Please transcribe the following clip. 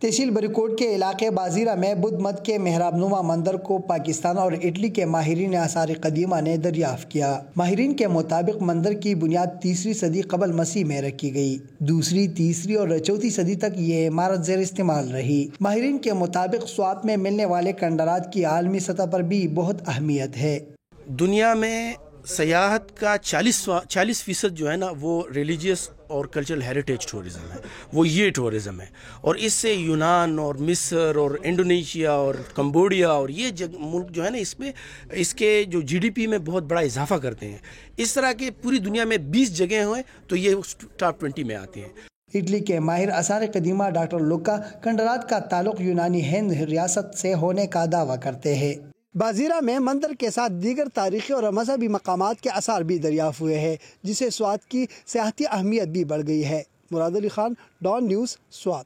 तहसील बरिकोट के इलाके बाजीरा में बुद्ध मत के मेहराबनुमा मंदिर को पाकिस्तान और इटली के माहिरीन आसार कदीमा ने दरियाफ्त किया। माहिरीन के मुताबिक मंदिर की बुनियाद 3वीं सदी कबल मसीह में रखी गई। दूसरी, तीसरी और चौथी सदी तक ये इमारत जेर इस्तेमाल रही। माहिरीन के मुताबिक स्वात में मिलने वाले कंडरात की आलमी सतह पर भी बहुत अहमियत है। दुनिया में सयाहत का 40% जो है ना वो रिलीजियस और कल्चरल हेरिटेज टूरिज़म है, वो ये टूरिज़म है। और इससे यूनान और मिस्र और इंडोनेशिया और कंबोडिया और ये मुल्क जो है ना इसमें इसके जो जीडीपी में बहुत बड़ा इजाफा करते हैं। इस तरह के पूरी दुनिया में 20 जगह हैं तो ये टॉप 20 में आते हैं। इटली के माहिर आसार कदीमा डॉक्टर लुका कंडरात का ताल्लुक यूनानी हिंद रियासत से होने का दावा करते हैं। बाजीरा में मंदिर के साथ दीगर तारीखी और मजहबी मकामात के आसार भी दरियाफ्त हुए हैं, जिससे स्वात की सियाहती अहमियत भी बढ़ गई है। Murad Ali Khan, don news, Swat.